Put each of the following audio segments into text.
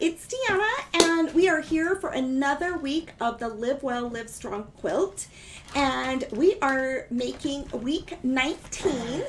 it's Deanna, and we are here for another week of the Live Well, Live Strong Quilt, and we are making week 19,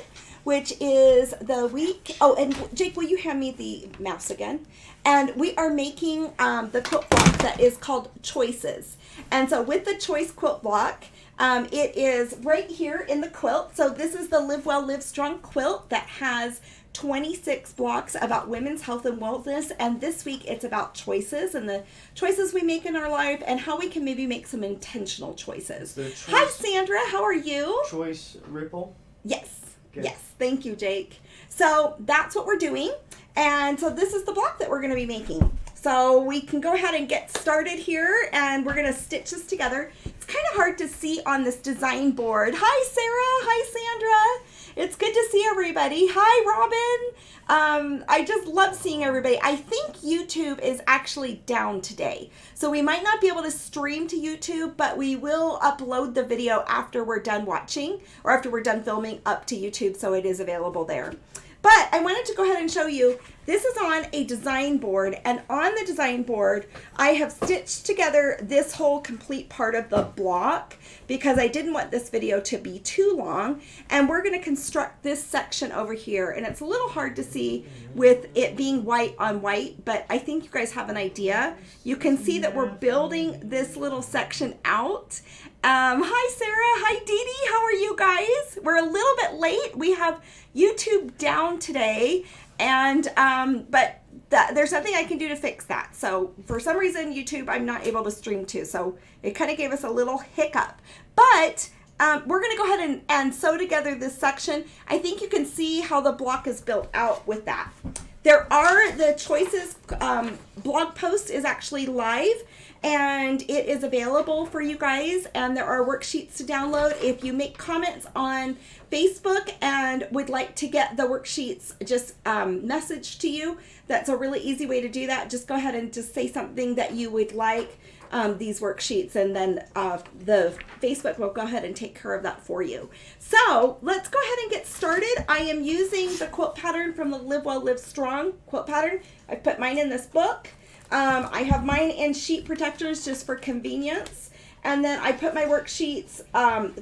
which is the week, oh, and Jake, will you hand me the mouse again? And we are making the quilt block that is called Choices, and so with the Choice Quilt Block, it is right here in the quilt. So this is the Live Well, Live Strong Quilt that has 26 blocks about women's health and wellness, and this week it's about choices and the choices we make in our life and how we can maybe make some intentional choices. Hi Sandra, how are you? Choice Ripple? Yes. Good. Yes, thank you Jake. So that's what we're doing, and so this is the block that we're going to be making. So we can go ahead and get started here, and we're going to stitch this together. It's kind of hard to see on this design board. Hi Sarah, hi Sandra. It's good to see everybody. Hi, Robin. I just love seeing everybody. I think YouTube is actually down today. So we might not be able to stream to YouTube, but we will upload the video after we're done watching or after we're done filming up to YouTube, so it is available there. But I wanted to go ahead and show you, this is on a design board, and on the design board, I have stitched together this whole complete part of the block because I didn't want this video to be too long, and we're going to construct this section over here, and it's a little hard to see with it being white on white, but I think you guys have an idea. You can see that we're building this little section out. Hi Sarah, hi Dee Dee, how are you guys? We're a little bit late. We have YouTube down today, and but there's nothing I can do to fix that. So for some reason YouTube I'm not able to stream to, so it kind of gave us a little hiccup. But we're going to go ahead and sew together this section. I think you can see how the block is built out with that. There are the Choices blog post is actually live, and it is available for you guys, and there are worksheets to download. If you make comments on Facebook and would like to get the worksheets just messaged to you, that's a really easy way to do that. Just go ahead and just say something that you would like these worksheets, and then the Facebook will go ahead and take care of that for you. So let's go ahead and get started. I am using the quilt pattern from the Live Well, Live Strong quilt pattern. I put mine in this book. I have mine in sheet protectors just for convenience, and then I put my worksheets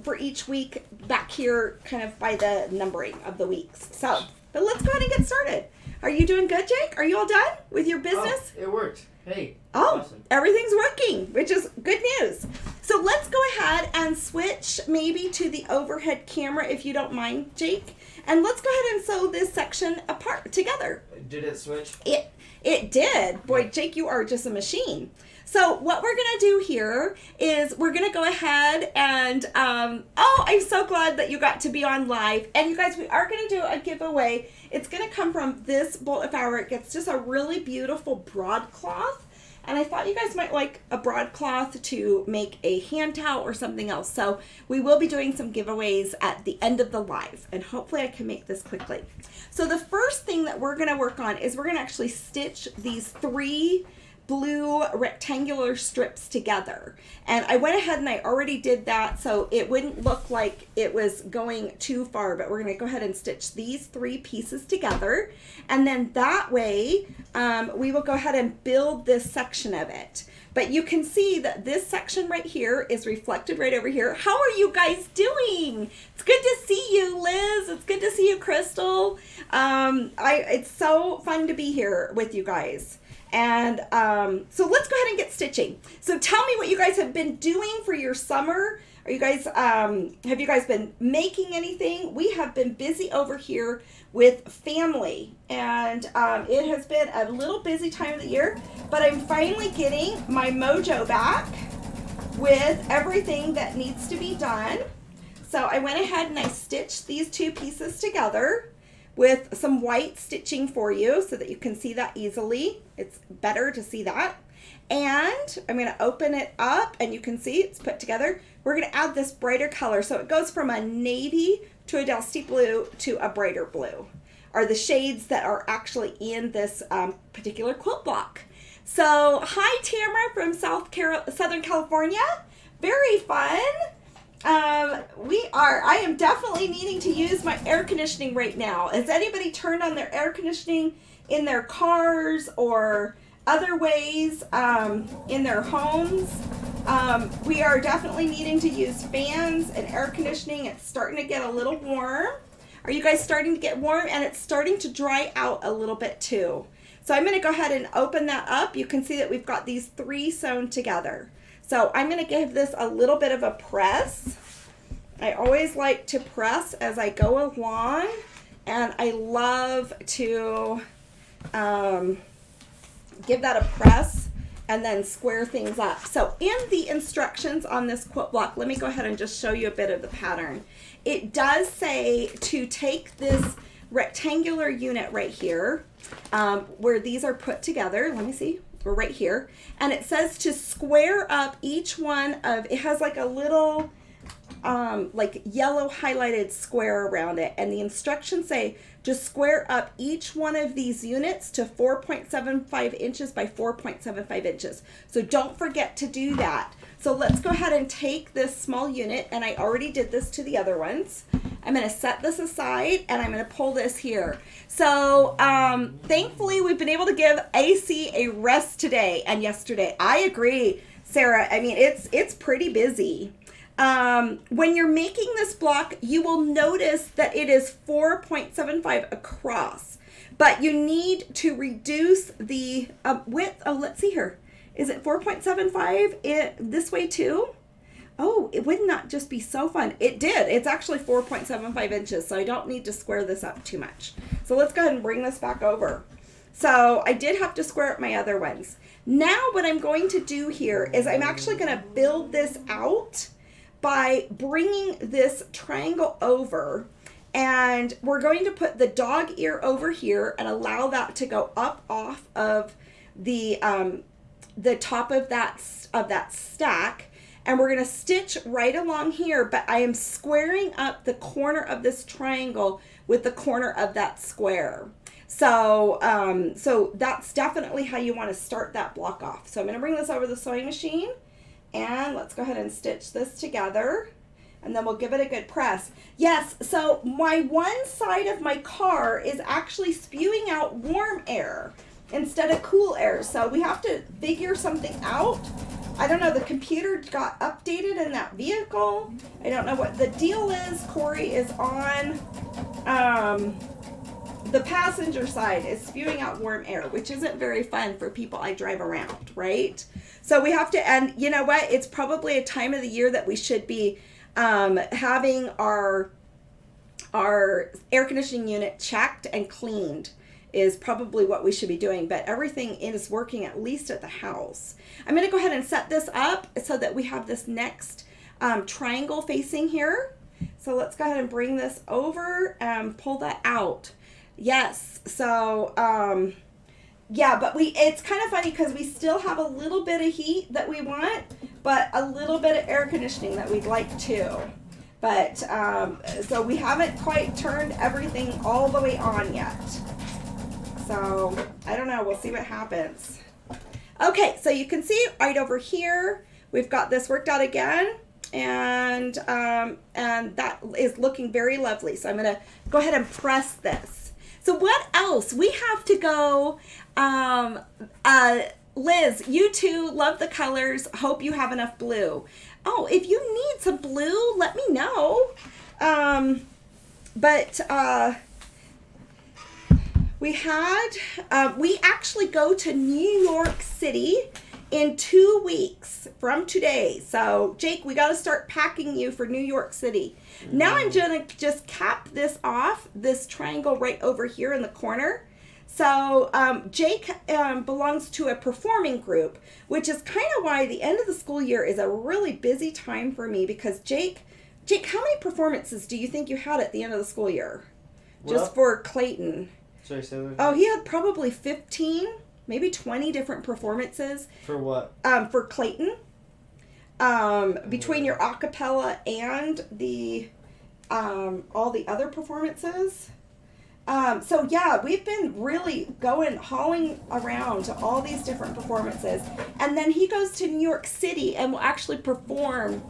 for each week back here kind of by the numbering of the weeks. So, but let's go ahead and get started. Are you doing good, Jake? Are you all done with your business? Oh, it worked. Hey. Oh, awesome. Everything's working, which is good news. So let's go ahead and switch maybe to the overhead camera if you don't mind, Jake. And let's go ahead and sew this section apart together. Did it switch? It did. Boy, Jake, you are just a machine. So what we're going to do here is we're going to go ahead and, I'm so glad that you got to be on live. And you guys, we are going to do a giveaway. It's going to come from this bolt of fabric. It's just a really beautiful broadcloth. And I thought you guys might like a broadcloth to make a hand towel or something else. So we will be doing some giveaways at the end of the live, and hopefully I can make this quickly. So the first thing that we're going to work on is we're going to actually stitch these 3 blue rectangular strips together, and I went ahead and I already did that so it wouldn't look like it was going too far, but we're going to go ahead and stitch these 3 pieces together, and then that way we will go ahead and build this section of it. But you can see that this section right here is reflected right over here. How are you guys doing? It's good to see you, Liz. It's good to see you, Crystal. It's so fun to be here with you guys. And so let's go ahead and get stitching. So tell me what you guys have been doing for your summer. Are you guys, have you guys been making anything? We have been busy over here with family, and it has been a little busy time of the year, but I'm finally getting my mojo back with everything that needs to be done. So I went ahead and I stitched these 2 pieces together with some white stitching for you so that you can see that easily. It's better to see that. And I'm going to open it up, and you can see it's put together. We're going to add this brighter color. So it goes from a navy to a Dusty blue to a brighter blue, are the shades that are actually in this particular quilt block. So hi Tamara from Southern California. Very fun. I am definitely needing to use my air conditioning right now. Has anybody turned on their air conditioning in their cars or other ways in their homes. We are definitely needing to use fans and air conditioning. It's starting to get a little warm. Are you guys starting to get warm? And it's starting to dry out a little bit too. So I'm going to go ahead and open that up. You can see that we've got these 3 sewn together. So I'm going to give this a little bit of a press. I always like to press as I go along, and I love to give that a press and then square things up. So in the instructions on this quilt block, let me go ahead and just show you a bit of the pattern. It does say to take this rectangular unit right here, where these are put together. Let me see. We're right here. And it says to square up each one of, it has like a little like yellow highlighted square around it, and the instructions say just square up each one of these units to 4.75 inches by 4.75 inches. So don't forget to do that. So let's go ahead and take this small unit, and I already did this to the other ones. I'm going to set this aside, and I'm going to pull this here. So thankfully we've been able to give AC a rest today and yesterday. I agree, Sarah. I mean, it's pretty busy. When you're making this block, you will notice that it is 4.75 across, but you need to reduce the width. Oh, let's see here. Is it 4.75 this way too? Oh, it would not just be so fun. It did. It's actually 4.75 inches, so I don't need to square this up too much. So let's go ahead and bring this back over. So I did have to square up my other ones. Now what I'm going to do here is I'm actually going to build this out by bringing this triangle over, and we're going to put the dog ear over here and allow that to go up off of the top of that stack, and we're going to stitch right along here, but I am squaring up the corner of this triangle with the corner of that square. So so that's definitely how you want to start that block off. So I'm going to bring this over the sewing machine, and let's go ahead and stitch this together, and then we'll give it a good press. Yes, so my one side of my car is actually spewing out warm air instead of cool air. So we have to figure something out. I don't know, the computer got updated in that vehicle. I don't know what the deal is. Corey is on the passenger side, is spewing out warm air, which isn't very fun for people I drive around, right? So we have to, and you know what? It's probably a time of the year that we should be having our air conditioning unit checked and cleaned is probably what we should be doing, but everything is working at least at the house. I'm going to go ahead and set this up so that we have this next triangle facing here. So let's go ahead and bring this over and pull that out. Yes, so yeah, but it's kind of funny because we still have a little bit of heat that we want, but a little bit of air conditioning that we'd like too. But so we haven't quite turned everything all the way on yet. So I don't know, we'll see what happens. Okay, so you can see right over here, we've got this worked out again, and that is looking very lovely. So I'm gonna go ahead and press this. So what else? We have to go, Liz, you too, love the colors, hope you have enough blue. Oh, if you need some blue, let me know. We actually go to New York City in 2 weeks from today. So Jake, we got to start packing you for New York City. Now I'm going to just cap this off, this triangle right over here in the corner. So Jake belongs to a performing group, which is kind of why the end of the school year is a really busy time for me, because Jake, how many performances do you think you had at the end of the school year? Just for Clayton. Sorry, say that again. Oh, he had probably 15, maybe 20 different performances. For what? For Clayton. Between your a cappella and the all the other performances. So yeah, we've been really hauling around to all these different performances. And then he goes to New York City and will actually perform.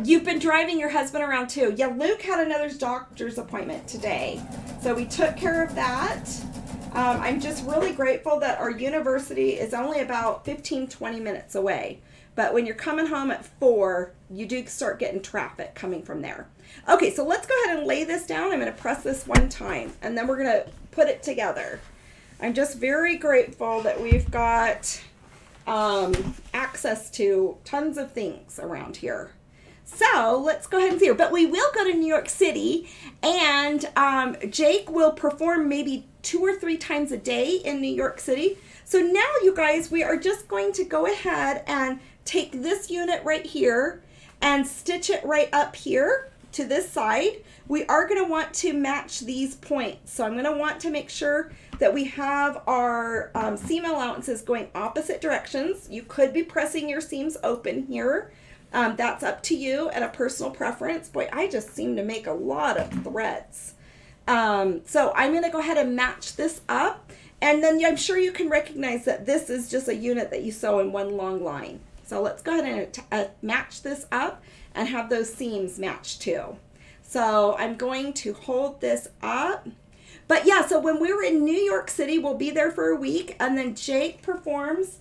You've been driving your husband around too. Yeah, Luke had another doctor's appointment today. So we took care of that. I'm just really grateful that our university is only about 15-20 minutes away. But when you're coming home at 4, you do start getting traffic coming from there. Okay, so let's go ahead and lay this down. I'm going to press this one time, and then we're going to put it together. I'm just very grateful that we've got access to tons of things around here. So let's go ahead and see here. But we will go to New York City, and Jake will perform maybe 2 or 3 times a day in New York City. So now, you guys, we are just going to go ahead and take this unit right here and stitch it right up here to this side. We are going to want to match these points. So I'm going to want to make sure that we have our seam allowances going opposite directions. You could be pressing your seams open here. That's up to you and a personal preference. Boy, I just seem to make a lot of threads. So I'm going to go ahead and match this up. And then I'm sure you can recognize that this is just a unit that you sew in one long line. So let's go ahead and match this up and have those seams matched too. So I'm going to hold this up. But yeah, so when we're in New York City, we'll be there for a week, and then Jake performs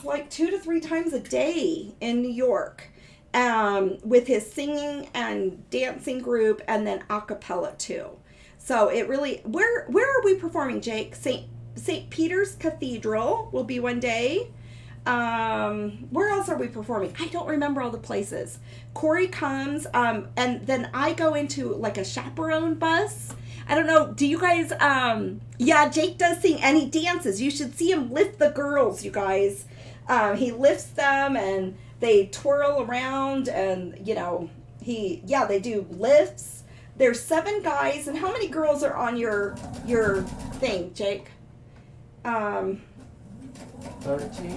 like 2 to 3 times a day in New York with his singing and dancing group, and then a cappella too. So it really, where are we performing, Jake? St. Peter's Cathedral will be one day. Where else are we performing? I don't remember all the places. Corey comes, and then I go into like a chaperone bus. I don't know. Do you guys, yeah, Jake does sing and he dances. You should see him lift the girls, you guys. He lifts them and they twirl around, and, you know, they do lifts. There's 7 guys, and how many girls are on your thing, Jake? 13?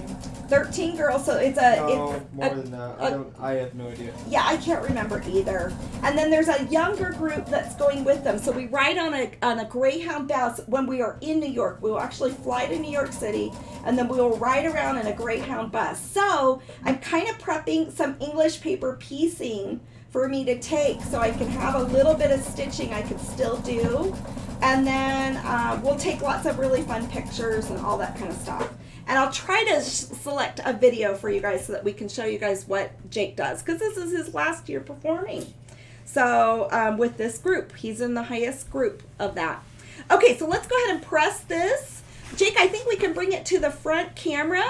13 girls, so it's more than that. I have no idea. Yeah, I can't remember either. And then there's a younger group that's going with them. So we ride on a Greyhound bus when we are in New York. We will actually fly to New York City, and then we will ride around in a Greyhound bus. So I'm kind of prepping some English paper piecing for me to take, so I can have a little bit of stitching I can still do. And then we'll take lots of really fun pictures and all that kind of stuff. And I'll try to select a video for you guys so that we can show you guys what Jake does, because this is his last year performing. So with this group, he's in the highest group of that. Okay, so let's go ahead and press this. Jake, I think we can bring it to the front camera.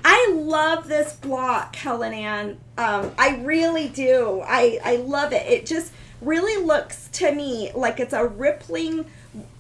I love this block, Helen Ann. I really do. I love it. It just really looks to me like it's a rippling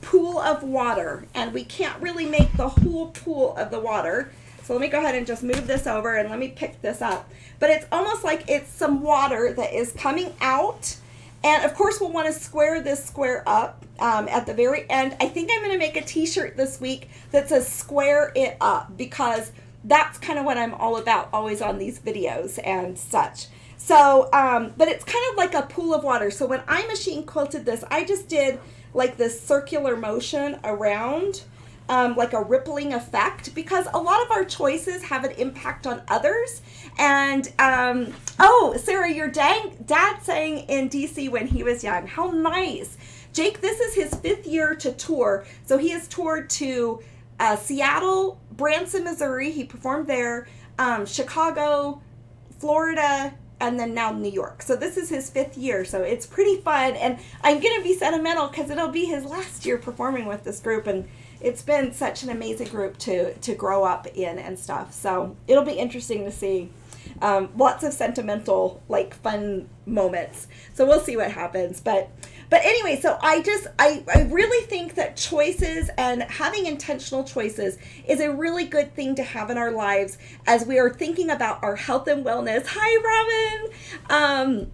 pool of water, and we can't really make the whole pool of the water. So let me go ahead and just move this over and let me pick this up. But it's almost like it's some water that is coming out. And of course we'll want to square this square up at the very end. I think I'm going to make a t-shirt this week that says square it up, because that's kind of what I'm all about always on these videos and such. So, but it's kind of like a pool of water. So when I machine quilted this, I just did like this circular motion around, like a rippling effect, because a lot of our choices have an impact on others. And, oh, Sarah, your dad sang in DC when he was young. How nice. Jake, this is his 5th year to tour. So he has toured to Seattle, Branson, Missouri. He performed there, Chicago, Florida, and then now New York. So this is his 5th year, so it's pretty fun. And I'm going to be sentimental because it'll be his last year performing with this group, and it's been such an amazing group to grow up in and stuff. So it'll be interesting to see. Lots of sentimental, like, fun moments. So we'll see what happens. But anyway, so I really think that choices and having intentional choices is a really good thing to have in our lives as we are thinking about our health and wellness. Hi, Robin.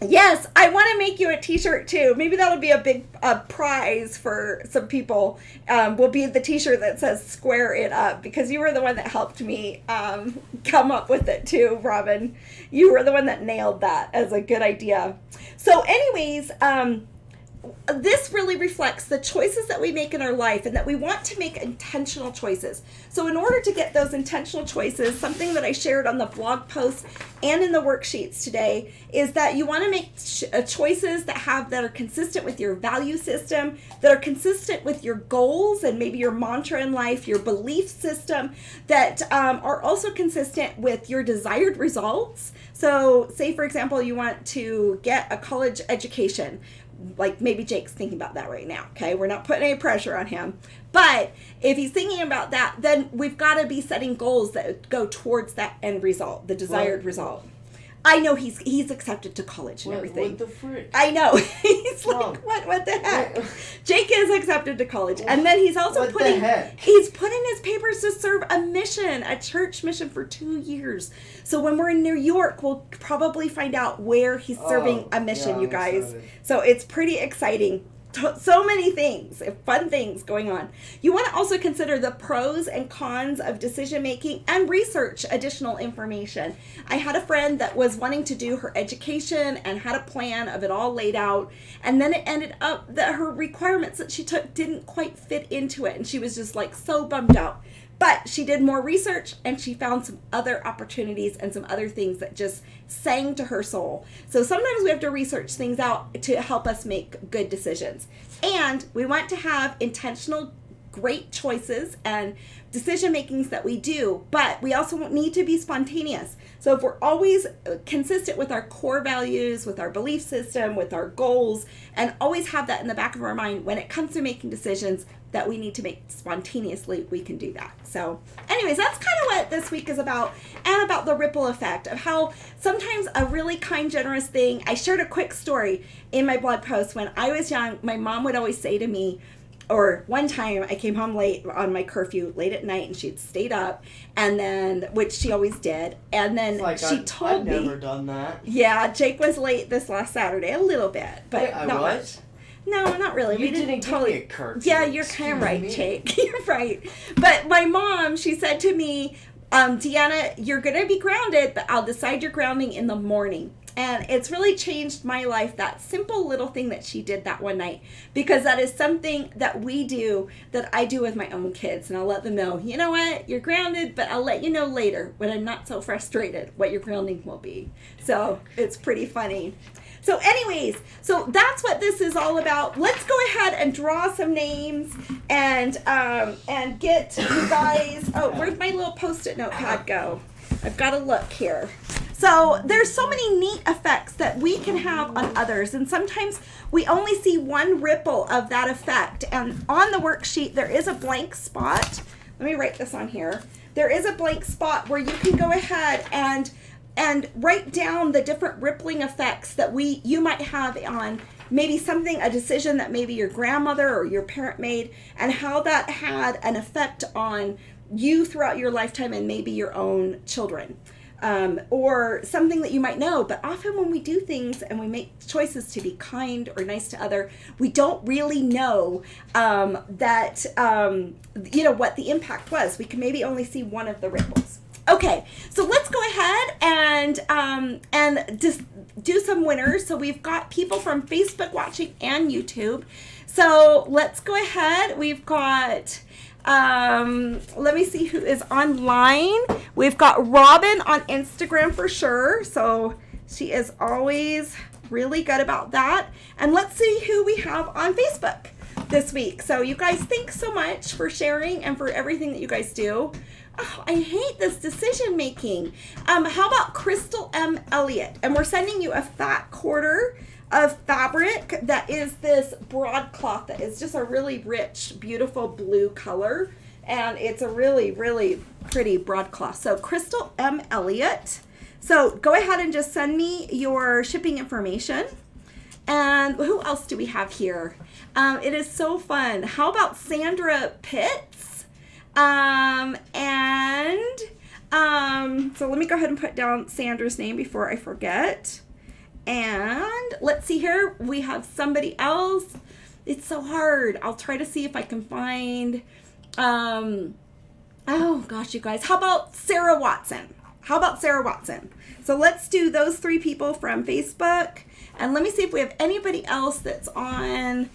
Yes, I want to make you a t-shirt too. Maybe that'll be a big prize for some people. Will be the t-shirt that says square it up, because you were the one that helped me come up with it too, Robin. You were the one that nailed that as a good idea. So anyways, this really reflects the choices that we make in our life, and that we want to make intentional choices. So in order to get those intentional choices, something that I shared on the blog post and in the worksheets today is that you want to make choices that are consistent with your value system, that are consistent with your goals and maybe your mantra in life, your belief system, that are also consistent with your desired results. So say, for example, you want to get a college education. Like maybe Jake's thinking about that right now, okay? We're not putting any pressure on him. But if he's thinking about that, then we've got to be setting goals that go towards that end result, the desired result. I know he's accepted to college and everything. What the frick? I know. He's like, what the heck? Jake is accepted to college. And then he's also putting his papers to serve a mission, a church mission for 2 years. So when we're in New York, we'll probably find out where he's serving a mission, you guys. So it's pretty exciting. So many things, fun things going on. You want to also consider the pros and cons of decision making and research additional information. I had a friend that was wanting to do her education and had a plan of it all laid out, and then it ended up that her requirements that she took didn't quite fit into it, and she was just like so bummed out. But she did more research and she found some other opportunities and some other things that just sang to her soul. So sometimes we have to research things out to help us make good decisions. And we want to have intentional, great choices and decision makings that we do, but we also need to be spontaneous. So if we're always consistent with our core values, with our belief system, with our goals, and always have that in the back of our mind when it comes to making decisions that we need to make spontaneously, we can do that. So anyways, that's kind of what this week is about, and about the ripple effect of how sometimes a really kind, generous thing. I shared a quick story in my blog post. When I was young, my mom would always say to me, or one time I came home late on my curfew, late at night, and she'd stayed up, and then, which she always did, and then she told me. I've never done that. Yeah, Jake was late this last Saturday, a little bit, but not much. No, not really. You didn't totally give me a curfew. Yeah, you're kind of right, Jake. You're right. But my mom, she said to me, Deanna, you're going to be grounded, but I'll decide your grounding in the morning. And it's really changed my life, that simple little thing that she did that one night, because that is something that we do, that I do with my own kids. And I'll let them know, you know what, you're grounded, but I'll let you know later when I'm not so frustrated what your grounding will be. So it's pretty funny. So anyways, so that's what this is all about. Let's go ahead and draw some names and get you guys, where'd my little Post-it notepad go? I've got to look here. So there's so many neat effects that we can have on others, and sometimes we only see one ripple of that effect. And on the worksheet, there is a blank spot. Let me write this on here. There is a blank spot where you can go ahead and write down the different rippling effects that you might have on maybe something, a decision that maybe your grandmother or your parent made, and how that had an effect on you throughout your lifetime and maybe your own children. Or something that you might know, but often when we do things and we make choices to be kind or nice to other, we don't really know that what the impact was. We can maybe only see one of the ripples. Okay, so let's go ahead and just do some winners. So we've got people from Facebook watching and YouTube. So let's go ahead. We've got, let me see who is online. We've got Robin on Instagram for sure. So she is always really good about that. And let's see who we have on Facebook this week. So you guys, thanks so much for sharing and for everything that you guys do. Oh, I hate this decision making. How about Crystal M. Elliott? And we're sending you a fat quarter of fabric that is this broadcloth that is just a really rich, beautiful blue color. And it's a really, really pretty broadcloth. So Crystal M. Elliott. So go ahead and just send me your shipping information. And who else do we have here? It is so fun. How about Sandra Pitts? So let me go ahead and put down Sandra's name before I forget. And let's see here. We have somebody else. It's so hard. I'll try to see if I can find, oh gosh, you guys. How about Sarah Watson? how about Sarah Watson? So let's do those 3 people from Facebook. And let me see if we have anybody else that's on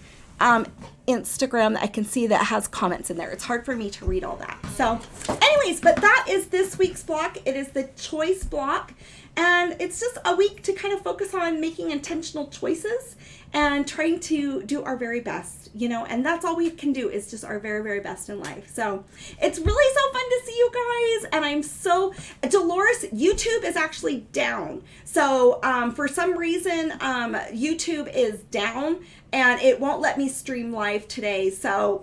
Instagram that I can see that has comments in there. It's hard for me to read all that. So anyways, but that is this week's block. It is the choice block. And it's just a week to kind of focus on making intentional choices and trying to do our very best, you know, and that's all we can do is just our very, very best in life. So it's really so fun to see you guys. And I'm so, Dolores, YouTube is actually down. So for some reason, YouTube is down and it won't let me stream live today. So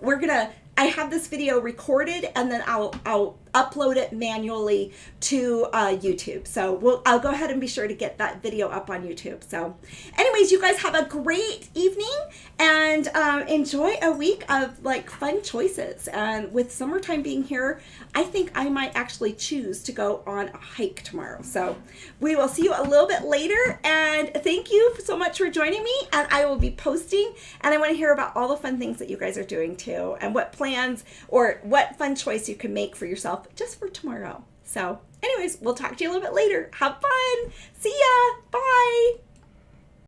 I have this video recorded and then I'll upload it manually to YouTube. So I'll go ahead and be sure to get that video up on YouTube. So anyways, you guys have a great evening and enjoy a week of like fun choices. And with summertime being here, I think I might actually choose to go on a hike tomorrow. So we will see you a little bit later. And thank you so much for joining me. And I will be posting. And I want to hear about all the fun things that you guys are doing too. And what plans or what fun choice you can make for yourself just for tomorrow. So anyways, we'll talk to you a little bit later. Have fun. See ya. Bye.